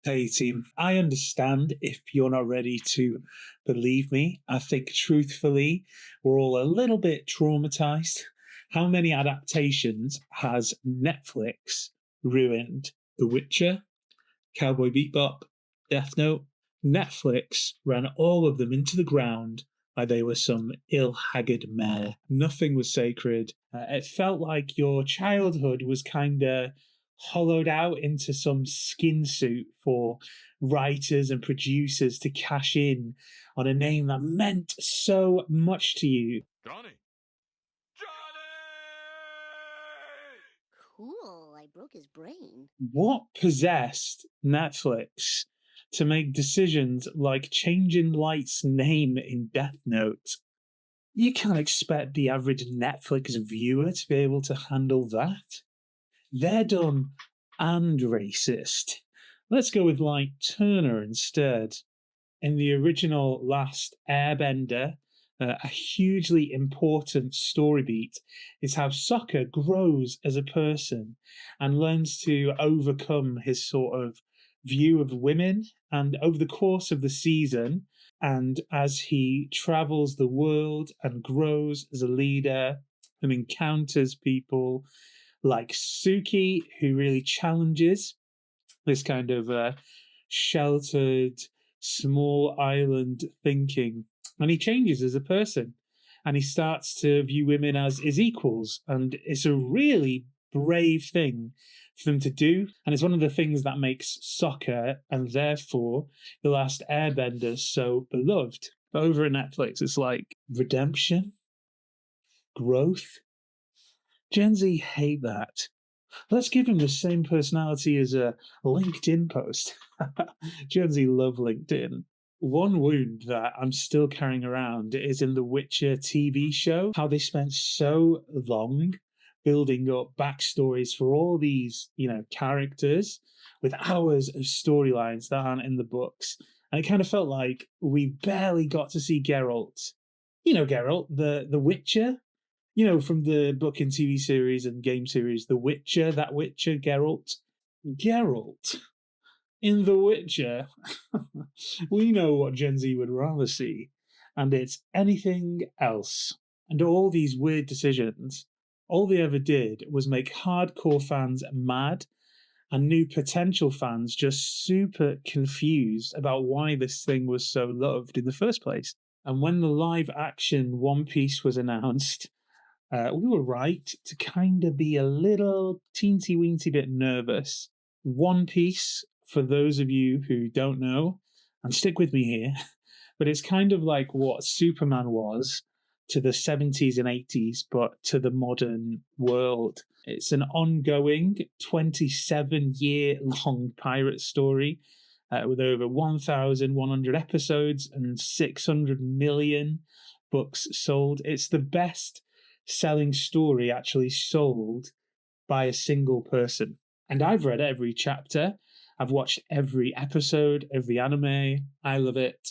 Hey team, I understand if you're not ready to believe me. I think truthfully, we're all a little bit traumatized. How many adaptations has Netflix ruined? The Witcher, Cowboy Bebop, Death Note? Netflix ran all of them into the ground like they were some ill haggard mare. Nothing was sacred. It felt like your childhood was kind of hollowed out into some skin suit for writers and producers to cash in on a name that meant so much to you. Johnny! Johnny! Cool, I broke his brain. What possessed Netflix to make decisions like changing Light's name in Death Note? You can't expect the average Netflix viewer to be able to handle that. They're dumb and racist. Let's go with Light Turner instead. In the original Last Airbender, a hugely important story beat is how Sokka grows as a person and learns to overcome his sort of view of women. And over the course of the season, and as he travels the world and grows as a leader and encounters people like Suki, who really challenges this kind of sheltered, small island thinking. And he changes as a person and he starts to view women as his equals. And it's a really brave thing for them to do. And it's one of the things that makes soccer and therefore The Last Airbender so beloved. But over at Netflix, it's like redemption, growth. Gen Z hate that. Let's give him the same personality as a LinkedIn post. Gen Z love LinkedIn. One wound that I'm still carrying around is in the Witcher TV show, how they spent so long building up backstories for all these, characters with hours of storylines that aren't in the books. And it kind of felt like we barely got to see Geralt. You know Geralt, the Witcher, from the book and TV series and game series, The Witcher, that Witcher, Geralt. Geralt in The Witcher. We know what Gen Z would rather see, and it's anything else. And all these weird decisions, all they ever did was make hardcore fans mad and new potential fans just super confused about why this thing was so loved in the first place. And when the live action One Piece was announced, we were right to kind of be a little teensy weensy bit nervous. One Piece, for those of you who don't know, and stick with me here, but it's kind of like what Superman was to the 70s and 80s, but to the modern world. It's an ongoing 27-year-long pirate story with over 1,100 episodes and 600 million books sold. It's the best selling story actually sold by a single person. And I've read every chapter, I've watched every episode, every anime. I love it.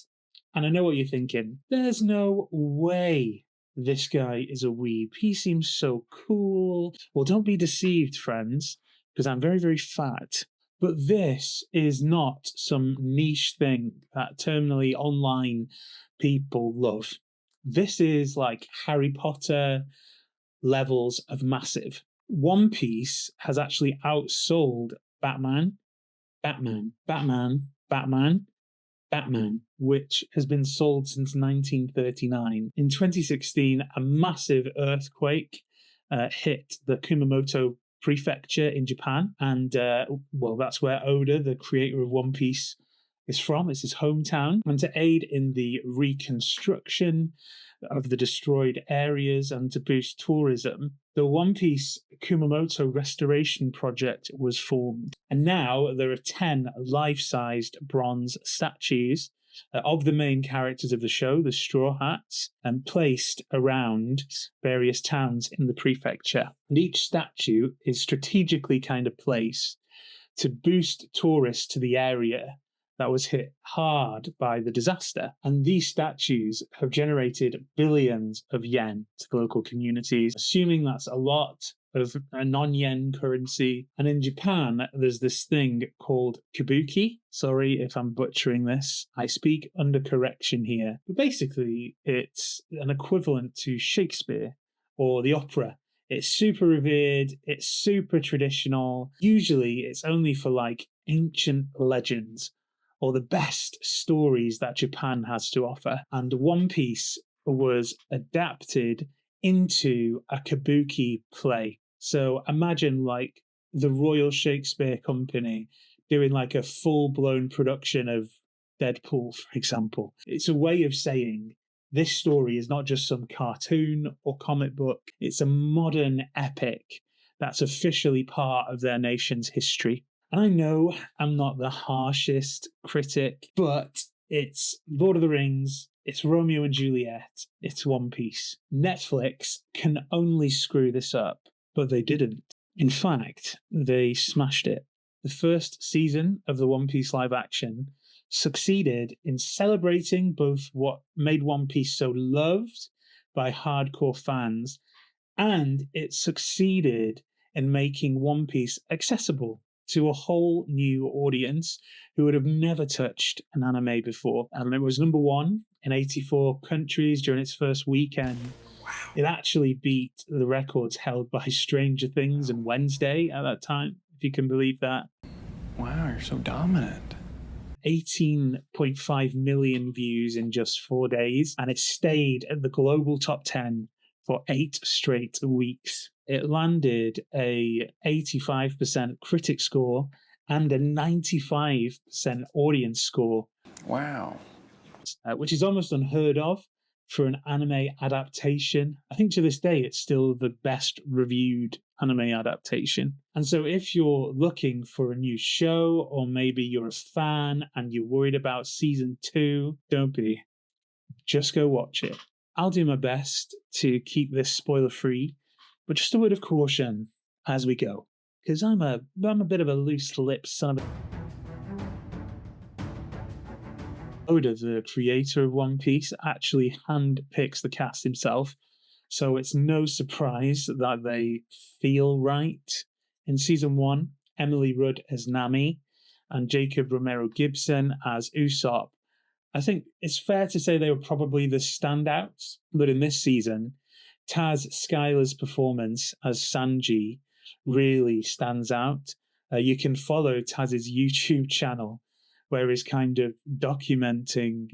And I know what you're thinking. There's no way this guy is a weeb. He seems so cool. Well, don't be deceived, friends, because I'm very, very fat. But this is not some niche thing that terminally online people love. This is like Harry Potter levels of massive. One Piece has actually outsold Batman, Batman, Batman, which has been sold since 1939. In 2016, a massive earthquake hit the Kumamoto prefecture in Japan, and that's where Oda, the creator of One Piece, is from. It's his hometown. And to aid in the reconstruction of the destroyed areas and to boost tourism, the One Piece Kumamoto Restoration Project was formed. And now there are 10 life-sized bronze statues of the main characters of the show, the Straw Hats, and placed around various towns in the prefecture. And each statue is strategically kind of placed to boost tourists to the area that was hit hard by the disaster. And these statues have generated billions of yen to the local communities. Assuming that's a lot, of a non-yen currency. And in Japan, there's this thing called kabuki. Sorry if I'm butchering this. I speak under correction here. But basically, it's an equivalent to Shakespeare or the opera. It's super revered, it's super traditional. Usually, it's only for like ancient legends or the best stories that Japan has to offer. And One Piece was adapted into a kabuki play. So imagine like the Royal Shakespeare Company doing like a full-blown production of Deadpool, for example. It's a way of saying this story is not just some cartoon or comic book, it's a modern epic that's officially part of their nation's history. And I know I'm not the harshest critic, but it's Lord of the Rings, it's Romeo and Juliet, it's One Piece. Netflix can only screw this up, but they didn't. In fact, they smashed it. The first season of the One Piece live action succeeded in celebrating both what made One Piece so loved by hardcore fans, and it succeeded in making One Piece accessible to a whole new audience who would have never touched an anime before. And it was number one in 84 countries during its first weekend. Wow. It actually beat the records held by Stranger Things and Wednesday at that time, if you can believe that. Wow, you're so dominant. 18.5 million views in just 4 days, and it stayed at the global top 10 for 8 straight weeks. It landed a 85% critic score and a 95% audience score. Wow. Which is almost unheard of for an anime adaptation. I think to this day, it's still the best reviewed anime adaptation. And so if you're looking for a new show, or maybe you're a fan and you're worried about season 2, don't be. Just go watch it. I'll do my best to keep this spoiler free, but just a word of caution as we go, because I'm a bit of a loose-lipped son of a... Oda, the creator of One Piece, actually handpicks the cast himself, so it's no surprise that they feel right. In season 1, Emily Rudd as Nami and Jacob Romero Gibson as Usopp. I think it's fair to say they were probably the standouts, but in this season, Taz Skylar's performance as Sanji really stands out. You can follow Taz's YouTube channel, where he's kind of documenting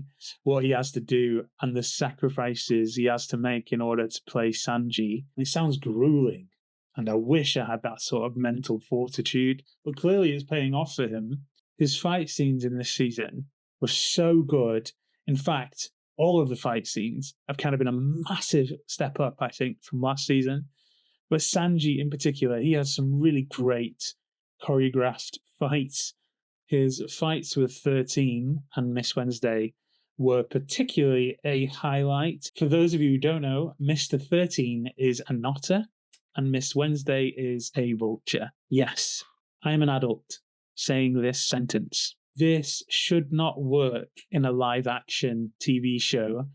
what he has to do and the sacrifices he has to make in order to play Sanji. It sounds grueling, and I wish I had that sort of mental fortitude, but clearly it's paying off for him. His fight scenes in this season were so good. In fact, all of the fight scenes have kind of been a massive step up, I think, from last season. But Sanji in particular, he has some really great choreographed fights. His fights with 13 and Miss Wednesday were particularly a highlight. For those of you who don't know, Mr. 13 is an otter and Miss Wednesday is a vulture. Yes, I am an adult saying this sentence. This should not work in a live-action TV show,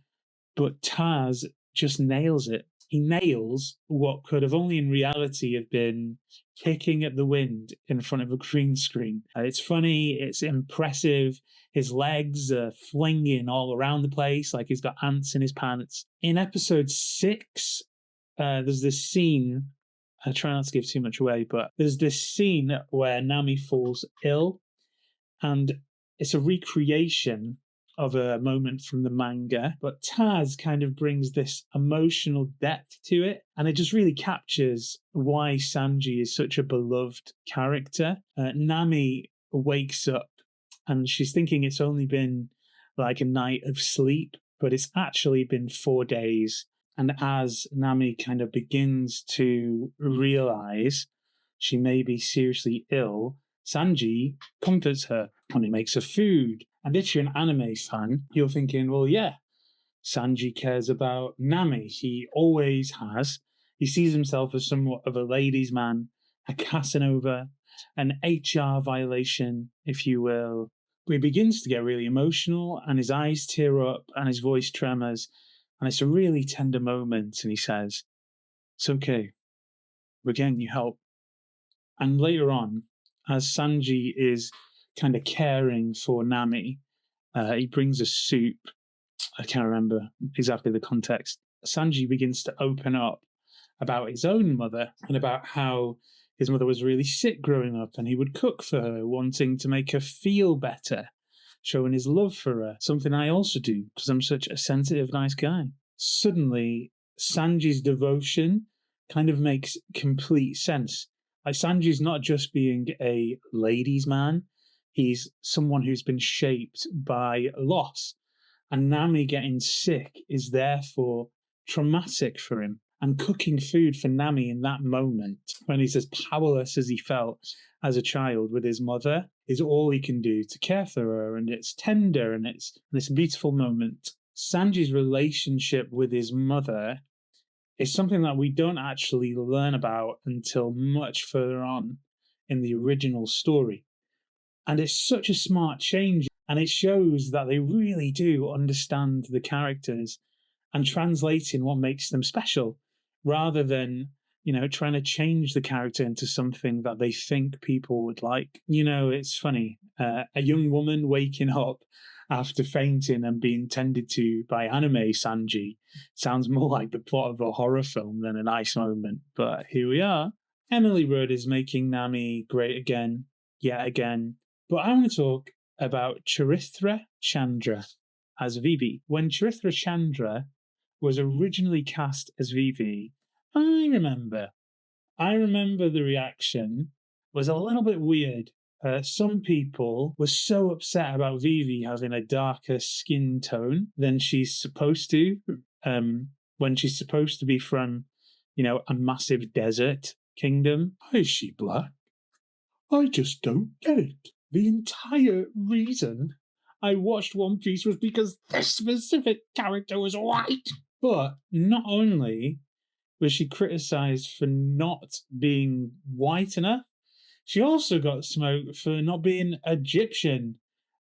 but Taz just nails it. He nails what could have only in reality have been kicking at the wind in front of a green screen. It's funny, it's impressive. His legs are flinging all around the place like he's got ants in his pants. In episode 6, there's this scene, I try not to give too much away, but there's this scene where Nami falls ill, and it's a recreation of a moment from the manga, but Taz kind of brings this emotional depth to it, and it just really captures why Sanji is such a beloved character. Nami wakes up and she's thinking it's only been like a night of sleep, but it's actually been 4 days. And as Nami kind of begins to realize she may be seriously ill, Sanji comforts her and he makes her food. And if you're an anime fan, you're thinking, well, yeah, Sanji cares about Nami. He always has. He sees himself as somewhat of a ladies' man, a Casanova, an HR violation, if you will. But he begins to get really emotional, and his eyes tear up, and his voice tremors, and it's a really tender moment, and he says, "It's okay. we're getting you help. And later on, as Sanji is kind of caring for Nami, he brings a soup. I can't remember exactly the context. Sanji begins to open up about his own mother and about how his mother was really sick growing up and he would cook for her, wanting to make her feel better, showing his love for her, something I also do because I'm such a sensitive, nice guy. Suddenly, Sanji's devotion kind of makes complete sense. Like, Sanji's not just being a ladies' man, he's someone who's been shaped by loss. And Nami getting sick is therefore traumatic for him. And cooking food for Nami in that moment, when he's as powerless as he felt as a child with his mother, is all he can do to care for her. And it's tender and it's this beautiful moment. Sanji's relationship with his mother is something that we don't actually learn about until much further on in the original story. And it's such a smart change, and it shows that they really do understand the characters and translating what makes them special, rather than, trying to change the character into something that they think people would like. It's funny. A young woman waking up after fainting and being tended to by anime Sanji sounds more like the plot of a horror film than a nice moment. But here we are. Emily Rudd is making Nami great again, yet again. But I want to talk about Charithra Chandra as Vivi. When Charithra Chandra was originally cast as Vivi, I remember the reaction was a little bit weird. Some people were so upset about Vivi having a darker skin tone than she's supposed to, when she's supposed to be from, a massive desert kingdom. Why is she black? I just don't get it. The entire reason I watched One Piece was because this specific character was white. But not only was she criticised for not being white enough, she also got smoked for not being Egyptian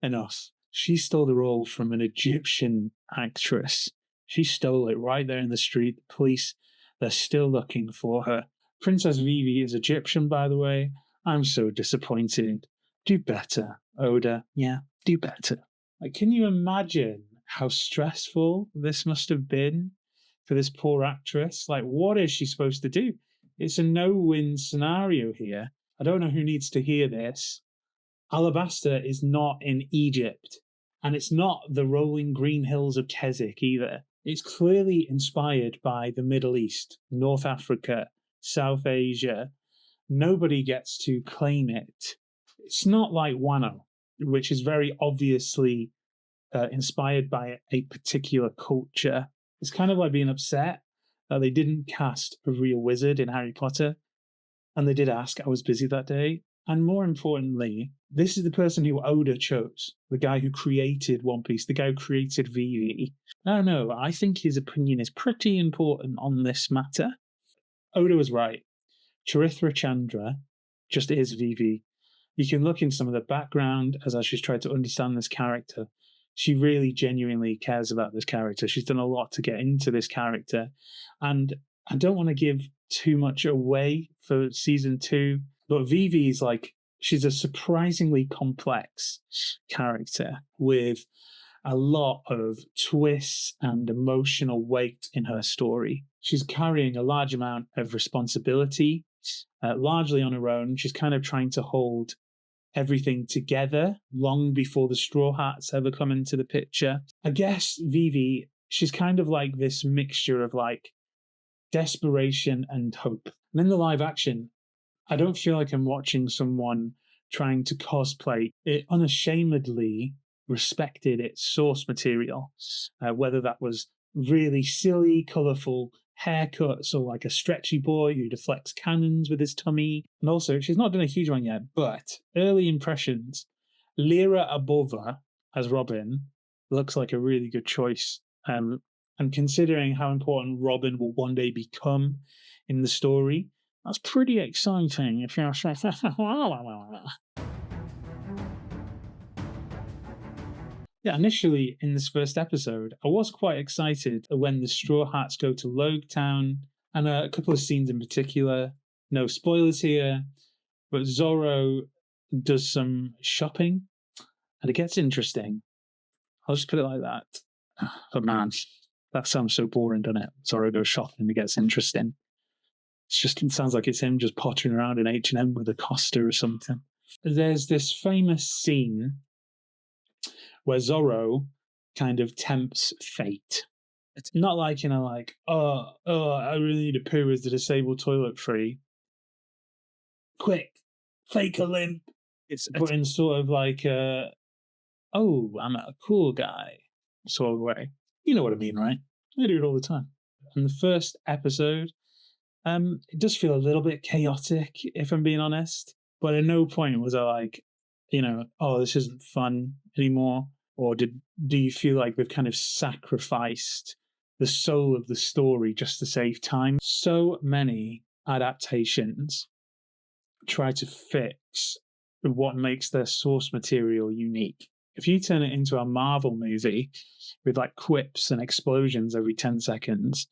enough. She stole the role from an Egyptian actress. She stole it right there in the street. The police, they're still looking for her. Princess Vivi is Egyptian, by the way. I'm so disappointed. Do better, Oda. Yeah, do better. Like, can you imagine how stressful this must have been for this poor actress? Like, what is she supposed to do? It's a no-win scenario here. I don't know who needs to hear this. Alabasta is not in Egypt, and it's not the rolling green hills of Keswick either. It's clearly inspired by the Middle East, North Africa, South Asia. Nobody gets to claim it. It's not like Wano, which is very obviously inspired by a particular culture. It's kind of like being upset that they didn't cast a real wizard in Harry Potter. And they did ask. I was busy that day. And more importantly, this is the person who Oda chose, the guy who created One Piece, the guy who created Vivi. I don't know. I think his opinion is pretty important on this matter. Oda was right. Charithra Chandra just is Vivi. You can look in some of the background as she's tried to understand this character. She really genuinely cares about this character. She's done a lot to get into this character. And I don't want to give too much away for season 2, but Vivi is she's a surprisingly complex character with a lot of twists and emotional weight in her story. She's carrying a large amount of responsibility, largely on her own. She's kind of trying to hold everything together long before the Straw Hats ever come into the picture. I guess Vivi, she's kind of like this mixture of desperation and hope. And in the live action, I don't feel like I'm watching someone trying to cosplay. It unashamedly respected its source material, whether that was really silly, colourful haircuts or like a stretchy boy who deflects cannons with his tummy. And also, she's not done a huge one yet, but early impressions, Lyra Abova as Robin looks like a really good choice. And considering how important Robin will one day become in the story, that's pretty exciting if you're... Yeah, initially in this first episode, I was quite excited when the Straw Hats go to Logue Town, and a couple of scenes in particular. No spoilers here, but Zoro does some shopping and it gets interesting. I'll just put it like that. But man, that sounds so boring, doesn't it? Zoro goes shopping and it gets interesting. It sounds like it's him just pottering around in H&M with a Costa or something. There's this famous scene where Zorro kind of tempts fate. It's not like, oh, I really need a poo as the disabled toilet free. Quick, fake a limp. But in sort of like oh, I'm a cool guy sort of way. You know what I mean, right? I do it all the time. In the first episode, it does feel a little bit chaotic, if I'm being honest. But at no point was I like, oh, this isn't fun anymore. Or do you feel like they've kind of sacrificed the soul of the story just to save time? So many adaptations try to fix what makes their source material unique. If you turn it into a Marvel movie with like quips and explosions every 10 seconds,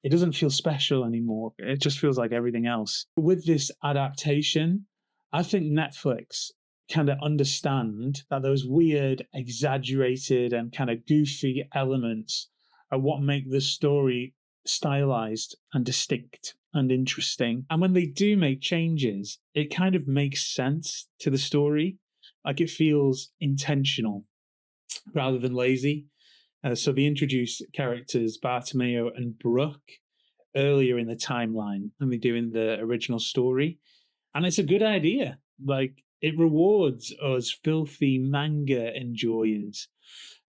it doesn't feel special anymore. It just feels like everything else. With this adaptation, I think Netflix kind of understand that those weird, exaggerated, and kind of goofy elements are what make the story stylized and distinct and interesting. And when they do make changes, it kind of makes sense to the story. Like it feels intentional rather than lazy. So they introduce characters Bartomeo and Brooke earlier in the timeline than they do in the original story. And it's a good idea. Like it rewards us filthy manga enjoyers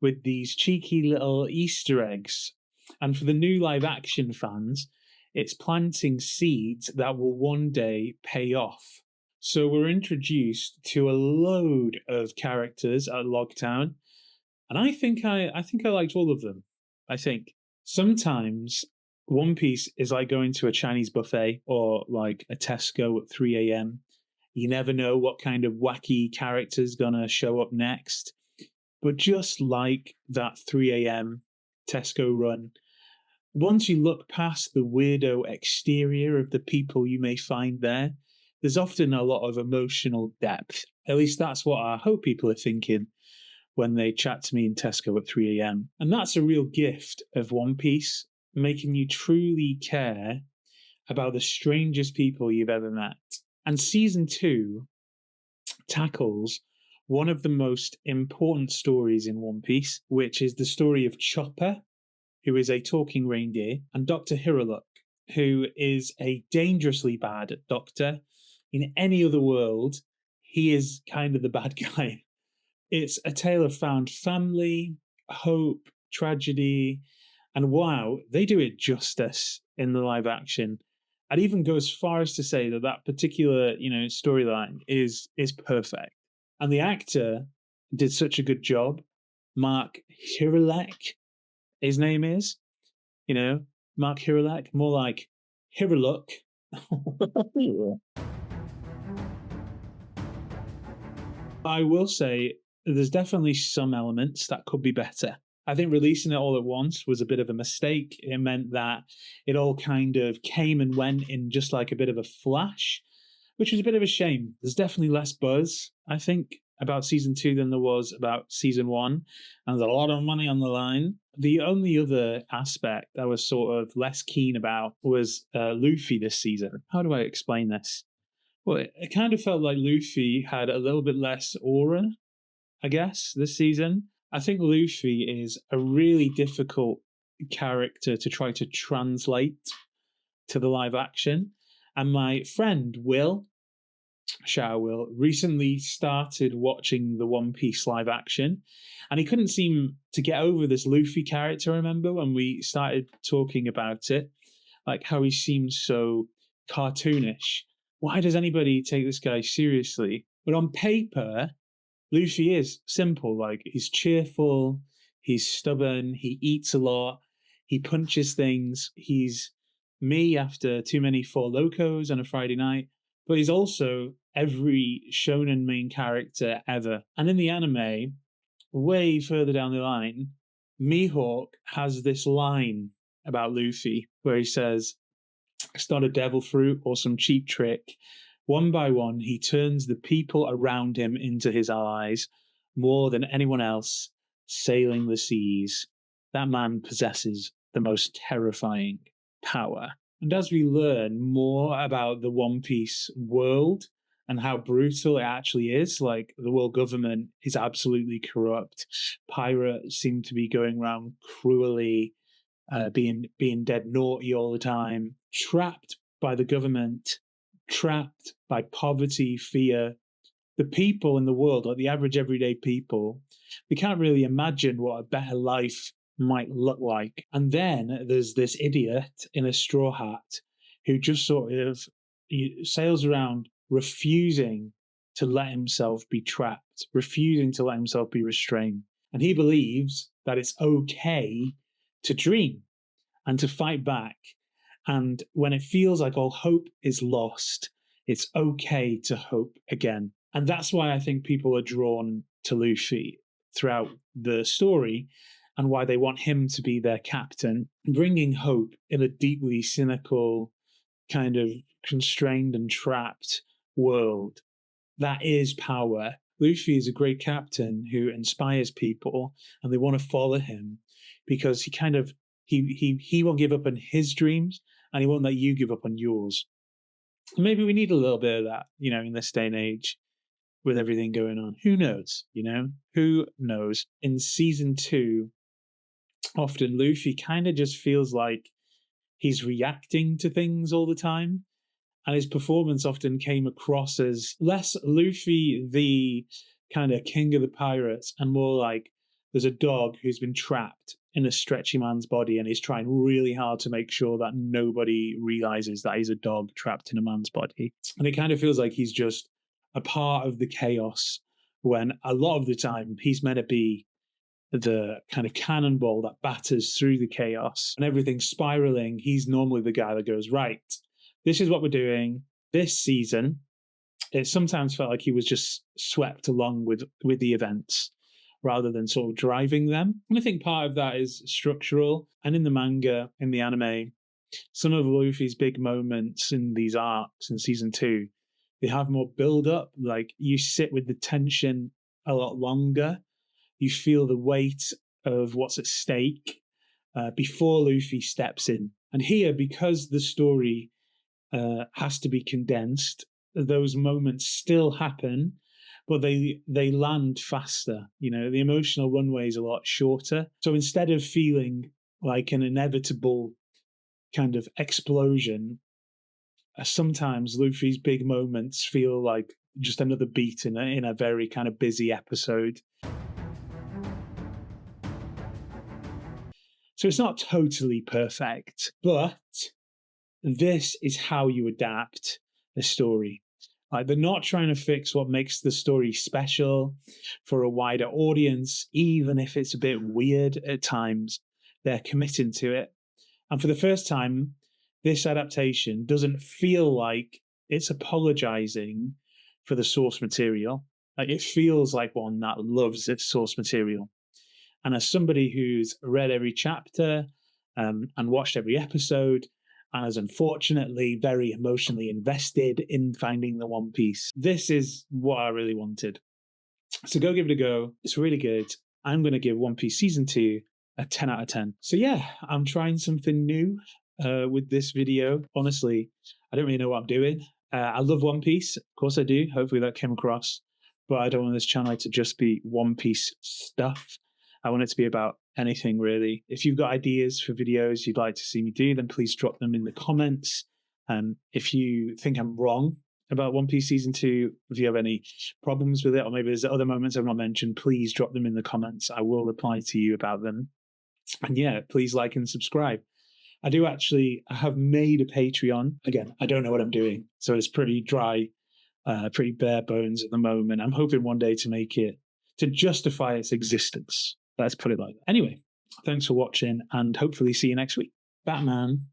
with these cheeky little Easter eggs. And for the new live action fans, it's planting seeds that will one day pay off. So we're introduced to a load of characters at Logtown, and I think I liked all of them. I think sometimes One Piece is like going to a Chinese buffet or like a Tesco at 3 a.m. You never know what kind of wacky character's gonna show up next. But just like that 3 a.m. Tesco run, once you look past the weirdo exterior of the people you may find there, there's often a lot of emotional depth. At least that's what I hope people are thinking when they chat to me in Tesco at 3 a.m. And that's a real gift of One Piece, making you truly care about the strangest people you've ever met. And season 2 tackles one of the most important stories in One Piece, which is the story of Chopper, who is a talking reindeer, and Dr. Hiruluk, who is a dangerously bad doctor. In any other world, he is kind of the bad guy. It's a tale of found family, hope, tragedy, and wow, they do it justice in the live action. I'd even go as far as to say that that particular, storyline is perfect. And the actor did such a good job. Mark Hirulek, his name is, Mark Hirulek, more like Hiruluk. I will say there's definitely some elements that could be better. I think releasing it all at once was a bit of a mistake. It meant that it all kind of came and went in just like a bit of a flash, which was a bit of a shame. There's definitely less buzz, I think, about season 2 than there was about season 1. And there's a lot of money on the line. The only other aspect I was sort of less keen about was Luffy this season. How do I explain this? Well, it kind of felt like Luffy had a little bit less aura, I guess, this season. I think Luffy is a really difficult character to try to translate to the live action. And my friend Will, shout out Will, recently started watching the One Piece live action. And he couldn't seem to get over this Luffy character, I remember, when we started talking about it. Like how he seems so cartoonish. Why does anybody take this guy seriously? But on paper, Luffy is simple. Like he's cheerful, he's stubborn, he eats a lot, he punches things. He's me after too many Four Locos on a Friday night. But he's also every shonen main character ever. And in the anime, way further down the line, Mihawk has this line about Luffy where he says, It's not a devil fruit or some cheap trick. One by one, he turns the people around him into his allies more than anyone else sailing the seas. That man possesses the most terrifying power. And as we learn more about the One Piece world and how brutal it actually is, like the world government is absolutely corrupt. Pirates seem to be going around cruelly being dead naughty all the time, trapped by the government, trapped by poverty, fear. The people in the world, like the average everyday people, we can't really imagine what a better life might look like. And then there's this idiot in a straw hat who just sort of sails around refusing to let himself be trapped, refusing to let himself be restrained. And he believes that it's okay to dream and to fight back. And when it feels like all hope is lost, it's okay to hope again. And that's why I think people are drawn to Luffy throughout the story and why they want him to be their captain, bringing hope in a deeply cynical, kind of constrained and trapped world. That is power. Luffy is a great captain who inspires people and they want to follow him because he kind of he won't give up on his dreams and he won't let you give up on yours. Maybe we need a little bit of that, in this day and age with everything going on. Who knows, Who knows? In season 2, often Luffy kind of just feels like he's reacting to things all the time. And his performance often came across as less Luffy, the kind of king of the pirates, and more like there's a dog who's been trapped in a stretchy man's body and he's trying really hard to make sure that nobody realizes that he's a dog trapped in a man's body. And it kind of feels like he's just a part of the chaos when a lot of the time he's meant to be the kind of cannonball that batters through the chaos and everything's spiraling. He's normally the guy that goes, right, this is what we're doing this season. It sometimes felt like he was just swept along with the events rather than sort of driving them. And I think part of that is structural. And in the manga, in the anime, some of Luffy's big moments in these arcs in season 2, they have more build up. Like you sit with the tension a lot longer. You feel the weight of what's at stake before Luffy steps in. And here, because the story has to be condensed, those moments still happen, but they land faster. The emotional runway is a lot shorter. So instead of feeling like an inevitable kind of explosion, sometimes Luffy's big moments feel like just another beat in a very kind of busy episode. So it's not totally perfect, but this is how you adapt a story. Like they're not trying to fix what makes the story special for a wider audience, even if it's a bit weird at times. They're committing to it. And for the first time, this adaptation doesn't feel like it's apologizing for the source material. Like it feels like one that loves its source material. And as somebody who's read every chapter and watched every episode, and is unfortunately very emotionally invested in finding the One Piece, this is what I really wanted. So go give it a go. It's really good. I'm going to give One Piece Season 2 a 10 out of 10. So yeah, I'm trying something new with this video. Honestly, I don't really know what I'm doing. I love One Piece. Of course I do. Hopefully that came across. But I don't want this channel to just be One Piece stuff. I want it to be about anything, really. If you've got ideas for videos you'd like to see me do, then please drop them in the comments. If you think I'm wrong about One Piece Season 2, if you have any problems with it, or maybe there's other moments I've not mentioned, please drop them in the comments. I will reply to you about them. And yeah, please like and subscribe. I have made a Patreon. Again, I don't know what I'm doing, so it's pretty dry, pretty bare bones at the moment. I'm hoping one day to make it, to justify its existence. Let's put it like that. Anyway, thanks for watching and hopefully see you next week. Batman.